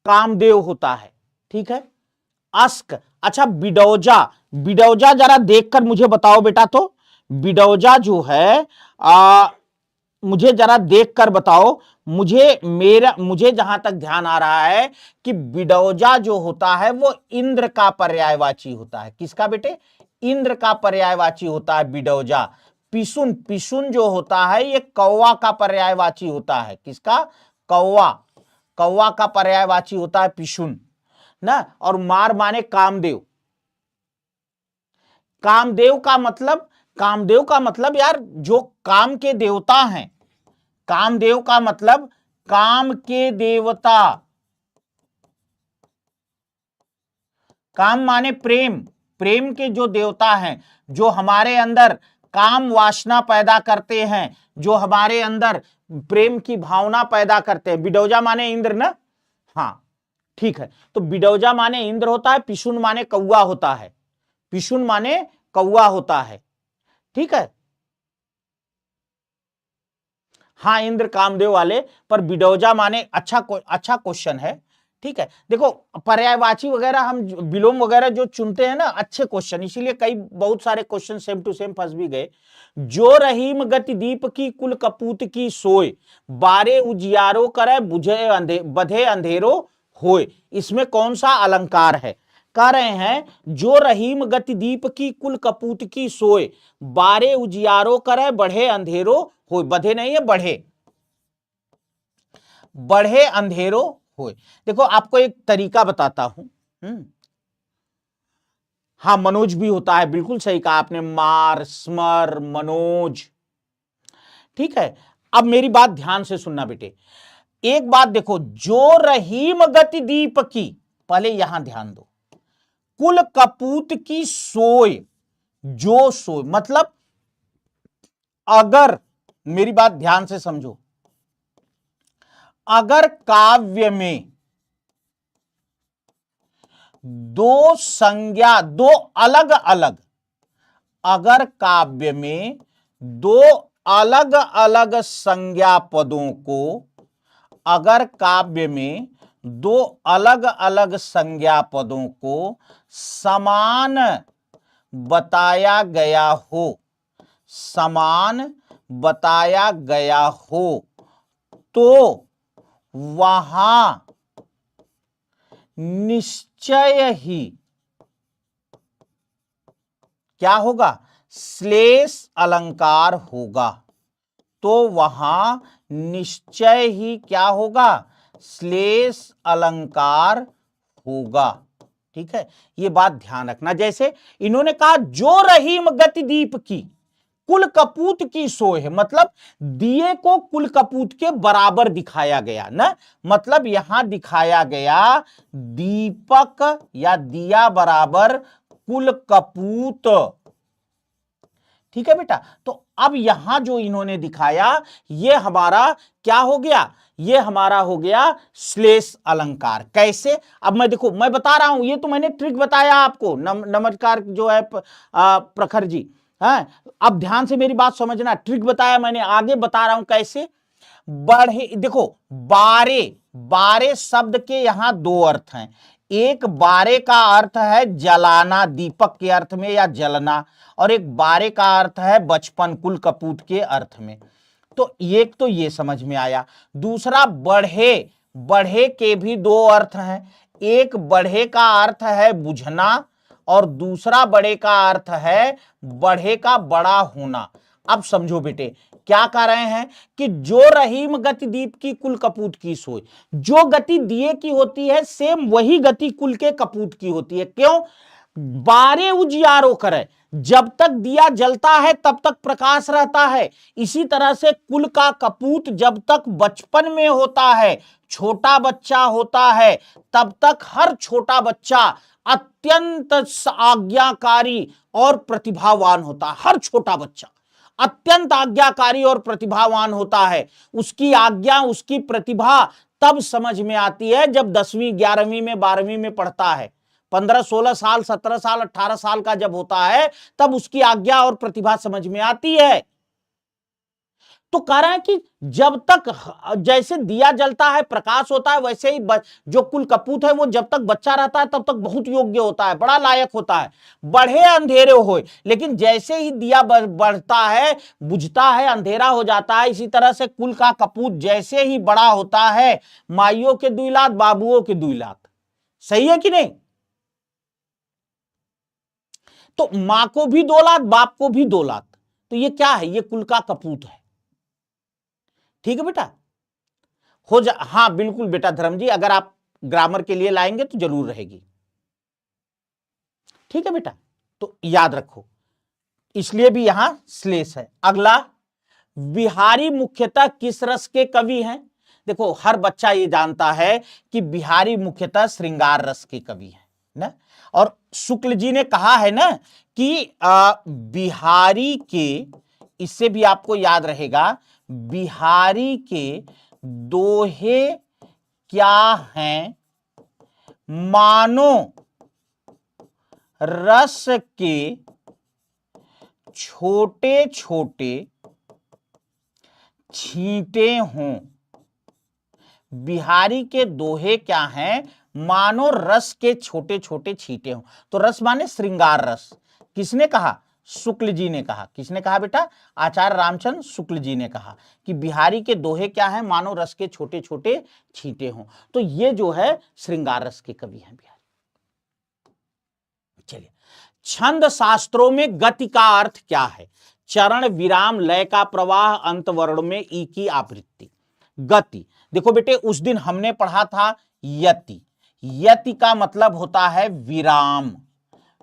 कामदेव होता है, ठीक है। अस्क, अच्छा बिडौजा, बिडौजा जरा देखकर मुझे बताओ बेटा, तो बिडौजा जो है मुझे जरा देखकर बताओ, मुझे जहां तक ध्यान आ रहा है कि बिडौजा जो होता है वो इंद्र का पर्यायवाची होता है। किसका बेटे? इंद्र का पर्यायवाची होता है बिडौजा। पिशुन, पिशुन जो होता है ये कौवा का पर्यायवाची होता है। किसका? कौवा, कौवा का पर्यायवाची होता है पिशुन ना। और मार माने कामदेव। कामदेव का मतलब, कामदेव का मतलब यार जो काम के देवता हैं, कामदेव का मतलब काम के देवता। काम माने प्रेम, प्रेम के जो देवता हैं, जो हमारे अंदर काम वासना पैदा करते हैं, जो हमारे अंदर प्रेम की भावना पैदा करते हैं। बिडौजा माने इंद्र ना, हाँ ठीक है। तो बिडौजा माने इंद्र होता है, पिशुन माने कौवा होता है, पिशुन माने कौवा होता है, ठीक है। हाँ इंद्र कामदेव वाले, पर बिडौजा माने अच्छा क्वेश्चन है, ठीक है। देखो पर्यायवाची वगैरह हम विलोम वगैरह जो चुनते हैं ना, अच्छे क्वेश्चन, इसीलिए कई बहुत सारे क्वेश्चन सेम टू सेम फंस भी गए। जो रहीम गति दीप की कुल कपूत की सोए, बारे उजियारो करे बुझे बधे अंधेरो होए, इसमें कौन सा अलंकार है? कह रहे हैं जो रहीम गति दीप की कुल कपूत की सोए, बारे उजियारो करे बढ़े अंधेरो होए। बधे नहीं है, बढ़े, बढ़े अंधेरो होए। देखो आपको एक तरीका बताता हूं। हाँ मनोज भी होता है, बिल्कुल सही कहा आपने, मार, स्मर, मनोज, ठीक है। अब मेरी बात ध्यान से सुनना बेटे, एक बात देखो, जो रहीम गति दीप की, पहले यहां ध्यान दो, कुल कपूत की सोय, जो सोय मतलब अगर, मेरी बात ध्यान से समझो, अगर काव्य में दो संज्ञा, दो अलग अलग, अगर काव्य में दो अलग अलग संज्ञा पदों को, अगर काव्य में दो अलग अलग संज्ञा पदों को समान बताया गया हो, समान बताया गया हो, तो वहां निश्चय ही क्या होगा? श्लेष अलंकार होगा। तो वहां निश्चय ही क्या होगा? श्लेष अलंकार होगा, ठीक है। ये बात ध्यान रखना। जैसे इन्होंने कहा जो रहीम गति दीप की कुल कपूत की सोय, मतलब दिए को कुल कपूत के बराबर दिखाया गया ना, मतलब यहां दिखाया गया दीपक या दिया बराबर कुल कपूत, ठीक है बेटा। तो अब यहां जो इन्होंने दिखाया ये हमारा क्या हो गया? ये हमारा हो गया श्लेष अलंकार। कैसे? अब मैं देखो मैं बता रहा हूं, ये तो मैंने ट्रिक बताया आपको। नमस्कार जो है प्रखर जी, है अब ध्यान से मेरी बात समझना, ट्रिक बताया मैंने, आगे बता रहा हूं कैसे। बढ़े, देखो बारे, बारे शब्द के यहां दो अर्थ हैं। एक बारे का अर्थ है जलाना, दीपक के अर्थ में या जलना, और एक बारे का अर्थ है बचपन, कुल कपूत के अर्थ में। तो एक तो ये समझ में आया। दूसरा बढ़े, बढ़े के भी दो अर्थ हैं। एक बढ़े का अर्थ है बुझना, और दूसरा बड़े का अर्थ है बढ़े का बड़ा होना। अब समझो बेटे क्या कह रहे हैं कि जो रहीम गति दीप की कुल कपूत की सोई, जो गति दिए की होती है सेम वही गति कुल के कपूत की होती है। क्यों? बारे उजियारो करे, जब तक दिया जलता है तब तक प्रकाश रहता है। इसी तरह से कुल का कपूत जब तक बचपन में होता है, छोटा बच्चा होता है, तब तक हर छोटा बच्चा अत्यंत आज्ञाकारी और प्रतिभावान होता है। हर छोटा बच्चा अत्यंत आज्ञाकारी और प्रतिभावान होता है। उसकी आज्ञा, उसकी प्रतिभा तब समझ में आती है जब 10वीं 11वीं में 12वीं में पढ़ता है। 15 16 साल 17 साल 18 साल का जब होता है तब उसकी आज्ञा और प्रतिभा समझ में आती है। तो कह रहे हैं कि जब तक जैसे दिया जलता है प्रकाश होता है, वैसे ही जो कुल कपूत है वो जब तक बच्चा रहता है तब तक बहुत योग्य होता है, बड़ा लायक होता है, बढ़े अंधेरे होए। लेकिन जैसे ही दिया बढ़ता है, बुझता है, अंधेरा हो जाता है, इसी तरह से कुल का कपूत जैसे ही बड़ा होता है, माइयों के दुई लात बाबुओं के दुई लात। सही है कि नहीं? तो मां को भी 2 लात, बाप को भी 2 लात, तो ये क्या है? ये कुल का कपूत है। ठीक है बेटा, हो जा, हाँ बिल्कुल बेटा धर्म जी, अगर आप ग्रामर के लिए लाएंगे तो जरूर रहेगी। ठीक है बेटा, तो याद रखो, इसलिए भी यहां श्लेष है। अगला, बिहारी मुख्यतः किस रस के कवि हैं? देखो हर बच्चा ये जानता है कि बिहारी मुख्यतः श्रृंगार रस के कवि हैं ना। और शुक्ल जी ने कहा है ना कि बिहारी के, इससे भी आपको याद रहेगा, बिहारी के दोहे क्या हैं? मानो रस के छोटे छोटे छींटे हों। बिहारी के दोहे क्या हैं? मानो रस के छोटे छोटे छींटे हों। तो रस माने श्रृंगार रस। किसने कहा? शुक्ल जी ने कहा। किसने कहा बेटा? आचार्य रामचंद्र शुक्ल जी ने कहा कि बिहारी के दोहे क्या हैं? मानो रस के छोटे छोटे छींटे हों। तो ये जो है श्रृंगार रस के कवि हैं बिहारी। चलिए, छंद शास्त्रों में गति का अर्थ क्या है? चरण, विराम, लय का प्रवाह, अंत वर्ण में ई की आवृत्ति। गति, देखो बेटे उस दिन हमने पढ़ा था यति। यति का मतलब होता है विराम।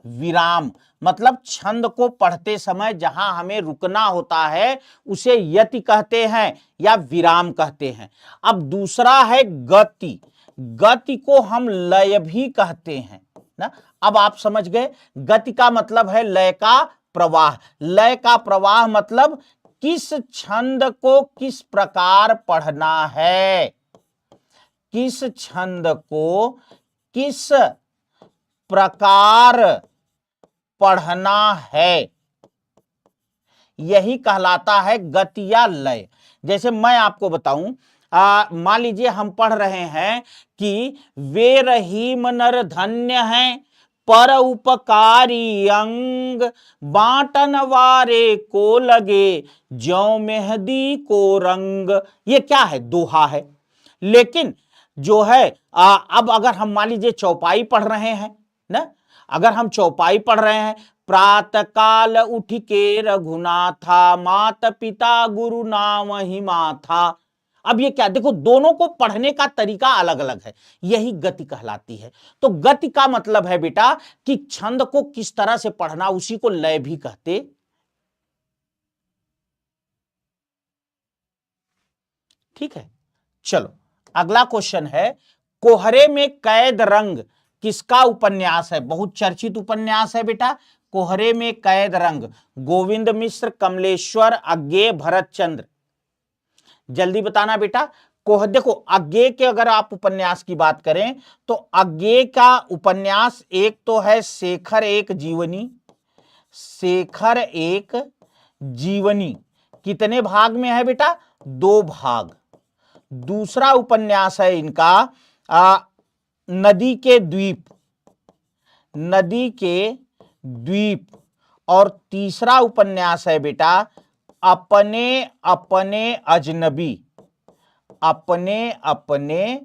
विराम मतलब छंद को पढ़ते समय जहां हमें रुकना होता है उसे यति कहते हैं या विराम कहते हैं। अब दूसरा है गति। गति को हम लय भी कहते हैं ना। अब आप समझ गए, गति का मतलब है लय का प्रवाह। लय का प्रवाह मतलब किस छंद को किस प्रकार पढ़ना है, किस छंद को किस प्रकार पढ़ना है, यही कहलाता है गति या लय। जैसे मैं आपको बताऊं, मान लीजिए हम पढ़ रहे हैं कि वे रहीम नर धन्य हैं, पर उपकारी अंग, बांटन वारे को लगे, ज्यों मेहंदी को रंग। ये क्या है? दोहा है। लेकिन जो है अब अगर हम मान लीजिए चौपाई पढ़ रहे हैं ना, अगर हम चौपाई पढ़ रहे हैं, प्रातः काल उठ के रघुनाथा, माता पिता गुरु नाम ही माथा। अब ये क्या? देखो दोनों को पढ़ने का तरीका अलग अलग है, यही गति कहलाती है। तो गति का मतलब है बेटा कि छंद को किस तरह से पढ़ना, उसी को लय भी कहते। ठीक है, चलो अगला क्वेश्चन है, कोहरे में कैद रंग किसका उपन्यास है? बहुत चर्चित उपन्यास है बेटा, कोहरे में कैद रंग। गोविंद मिश्र, कमलेश्वर, अज्ञेय, भरत चंद्र। जल्दी बताना बेटा। देखो अज्ञेय के अगर आप उपन्यास की बात करें तो अज्ञेय का उपन्यास एक तो है शेखर एक जीवनी। शेखर एक जीवनी कितने भाग में है बेटा? 2 भाग। दूसरा उपन्यास है इनका नदी के द्वीप। नदी के द्वीप। और तीसरा उपन्यास है बेटा अपने अपने अजनबी। अपने अपने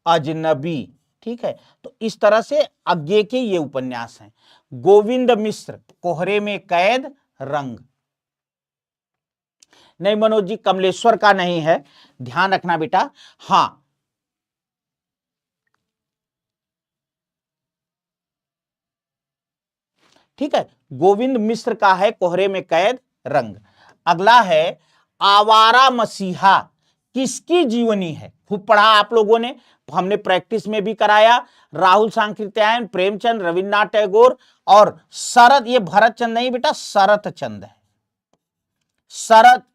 अजनबी। ठीक है, तो इस तरह से अज्ञेय के ये उपन्यास हैं। गोविंद मिश्र, कोहरे में कैद रंग। नहीं मनोज जी, कमलेश्वर का नहीं है, ध्यान रखना बेटा। हां, ठीक है, गोविंद मिश्र का है कोहरे में कैद रंग। अगला है आवारा मसीहा किसकी जीवनी है? खूब पढ़ा आप लोगों ने, हमने प्रैक्टिस में भी कराया। राहुल सांकृत्यायन, प्रेमचंद, रविन्द्रनाथ टैगोर और शरत। ये भरत चंद्र नहीं बेटा, शरत चंद्र है।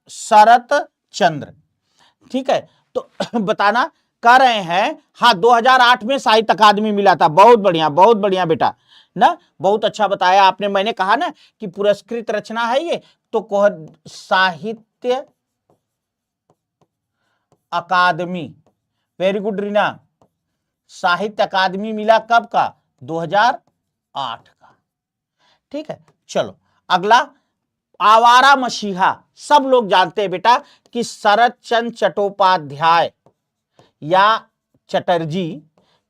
शरत चंद्र। ठीक है, तो बताना कह रहे हैं। हाँ, 2008 में साहित्य अकादमी मिला था। बहुत बढ़िया बेटा ना, बहुत अच्छा बताया आपने। मैंने कहा ना कि पुरस्कृत रचना है ये, तो साहित्य अकादमी। वेरी गुड रीना, साहित्य अकादमी मिला कब का? 2008 का। ठीक है, चलो अगला आवारा मसीहा। सब लोग जानते हैं बेटा कि शरत चंद्र चट्टोपाध्याय या चटर्जी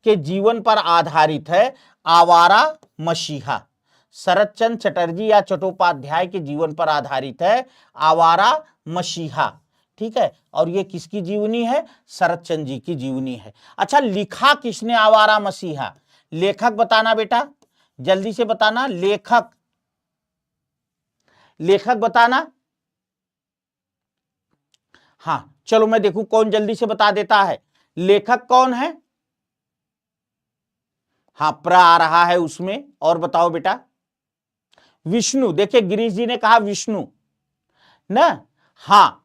के जीवन पर आधारित है आवारा मसीहा। शरत चंद्र चटर्जी या चट्टोपाध्याय के जीवन पर आधारित है, आवारा मसीहा। ठीक है, और ये किसकी जीवनी है? शरत चंद्र जी की जीवनी है। अच्छा, लिखा किसने आवारा मसीहा? लेखक बताना बेटा, जल्दी से बताना, लेखक, लेखक बताना। हाँ चलो मैं देखूं कौन जल्दी से बता देता है। लेखक कौन है? हाँ, प्र आ रहा है उसमें, और बताओ बेटा। विष्णु, देखिए गिरीश जी ने कहा विष्णु ना। हाँ,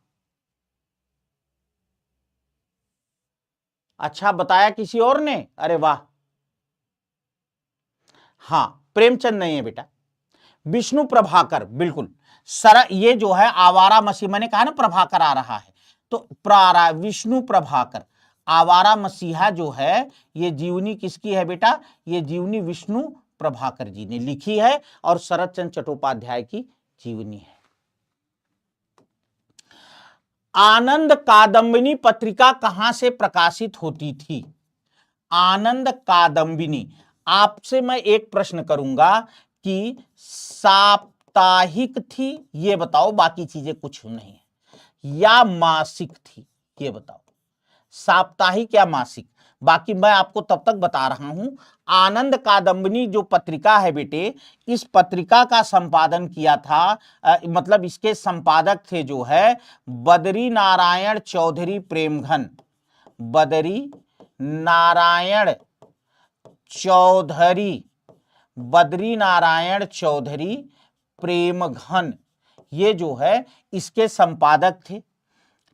अच्छा बताया किसी और ने, अरे वाह। हाँ, प्रेमचंद नहीं है बेटा, विष्णु प्रभाकर, बिल्कुल। ये जो है आवारा मसीह, मैंने कहा ना प्रभाकर आ रहा है, तो प्रारा विष्णु प्रभाकर। आवारा मसीहा जो है ये जीवनी किसकी है बेटा? ये जीवनी विष्णु प्रभाकर जी ने लिखी है और शरत चंद्र चट्टोपाध्याय की जीवनी है। आनंद कादंबिनी पत्रिका कहां से प्रकाशित होती थी? आनंद कादंबिनी, आपसे मैं एक प्रश्न करूंगा कि साप्ताहिक थी, ये बताओ, बाकी चीजें कुछ नहीं है, या मासिक थी, ये बताओ, साप्ताहिक या मासिक। बाकी मैं आपको तब तक बता रहा हूं। आनंद कादंबिनी जो पत्रिका है बेटे, इस पत्रिका का संपादन किया था, मतलब इसके संपादक थे जो है बद्री नारायण चौधरी प्रेमघन। बद्री नारायण चौधरी, बद्री नारायण चौधरी प्रेमघन, ये जो है इसके संपादक थे।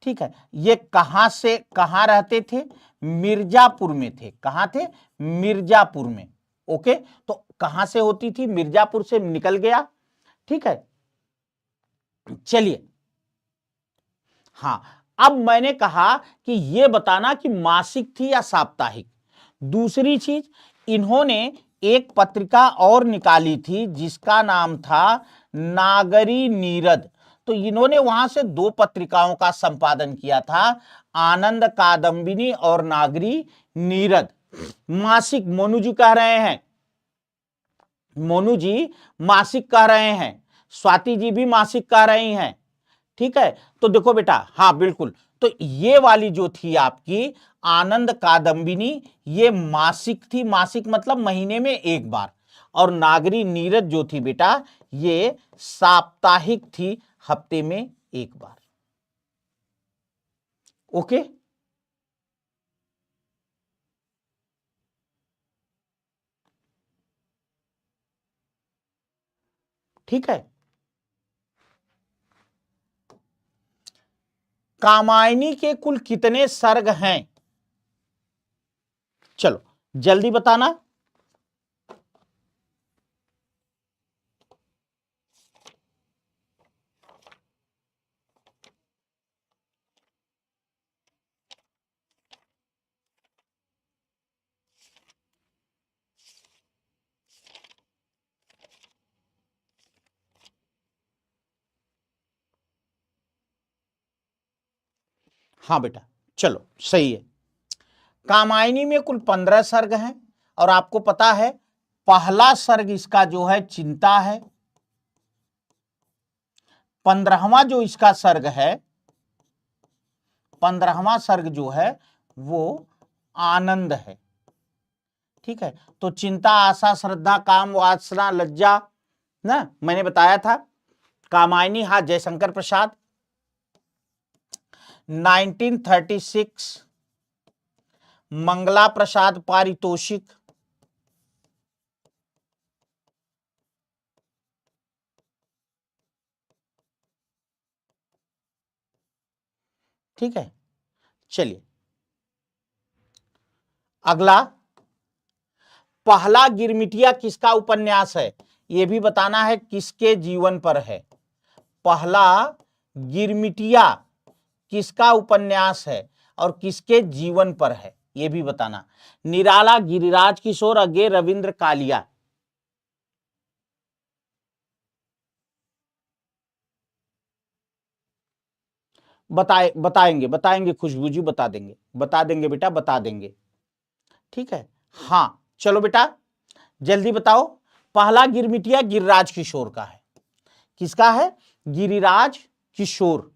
ठीक है, ये कहां से कहां रहते थे? मिर्जापुर में थे। कहां थे? मिर्जापुर में। ओके, तो कहां से होती थी? मिर्जापुर से निकल गया। ठीक है, चलिए। हाँ, अब मैंने कहा कि ये बताना कि मासिक थी या साप्ताहिक। दूसरी चीज, इन्होंने एक पत्रिका और निकाली थी जिसका नाम था नागरी नीरद। तो इन्होंने वहां से दो पत्रिकाओं का संपादन किया था, आनंद कादंबिनी और नागरी नीरद। मासिक मोनू जी कह रहे हैं, मोनू जी मासिक कह रहे हैं, स्वाति जी भी मासिक कह रही हैं। ठीक है, तो देखो बेटा, हाँ बिल्कुल, तो ये वाली जो थी आपकी आनंद कादंबिनी, ये मासिक थी। मासिक मतलब महीने में एक बार। और नागरी नीरद जो थी बेटा, ये साप्ताहिक थी, हफ्ते में एक बार। ओके, ठीक है। कामायनी के कुल कितने सर्ग हैं? चलो जल्दी बताना। हाँ बेटा, चलो सही है। कामायनी में कुल 15 सर्ग हैं, और आपको पता है पहला सर्ग इसका जो है चिंता है। 15वां जो इसका सर्ग है, 15वां सर्ग जो है वो आनंद है। ठीक है, तो चिंता, आशा, श्रद्धा, काम, वासना, लज्जा ना, मैंने बताया था। कामायनी, हाँ, जयशंकर प्रसाद, 1936, मंगला प्रसाद पारितोषिक, ठीक है। चलिए अगला, पहला गिरमिटिया किसका उपन्यास है? यह भी बताना है किसके जीवन पर है। पहला गिरमिटिया किसका उपन्यास है और किसके जीवन पर है, यह भी बताना। निराला, गिरिराज किशोर, अज्ञे, रविंद्र कालिया। बताएंगे बताएंगे, खुशबू जी बता देंगे, बता देंगे बेटा, बता देंगे। ठीक है, हाँ चलो बेटा जल्दी बताओ। पहला गिरमिटिया गिरिराज किशोर का है। किसका है? गिरिराज किशोर।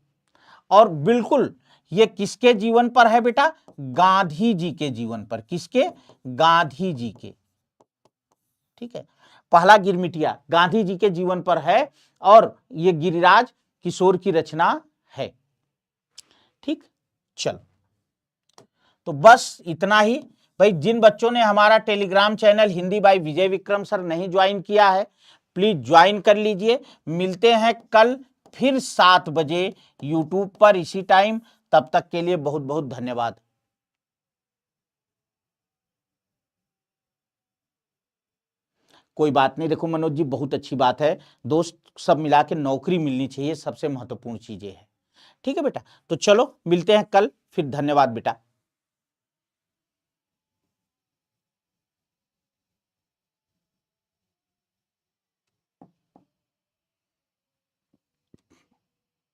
और बिल्कुल ये किसके जीवन पर है बेटा? गांधी जी के जीवन पर। किसके? गांधी जी के। ठीक है, पहला गिरमिटिया गांधी जी के जीवन पर है और ये गिरिराज किशोर की रचना है। ठीक, चलो तो बस इतना ही। भाई जिन बच्चों ने हमारा टेलीग्राम चैनल हिंदी बाय विजय विक्रम सर नहीं ज्वाइन किया है, प्लीज ज्वाइन कर लीजिए। मिलते हैं कल फिर 7 बजे यूट्यूब पर इसी टाइम। तब तक के लिए बहुत बहुत धन्यवाद। कोई बात नहीं, देखो मनोज जी बहुत अच्छी बात है, दोस्त सब मिला के नौकरी मिलनी चाहिए, सबसे महत्वपूर्ण चीजें है। ठीक है बेटा, तो चलो मिलते हैं कल फिर। धन्यवाद बेटा।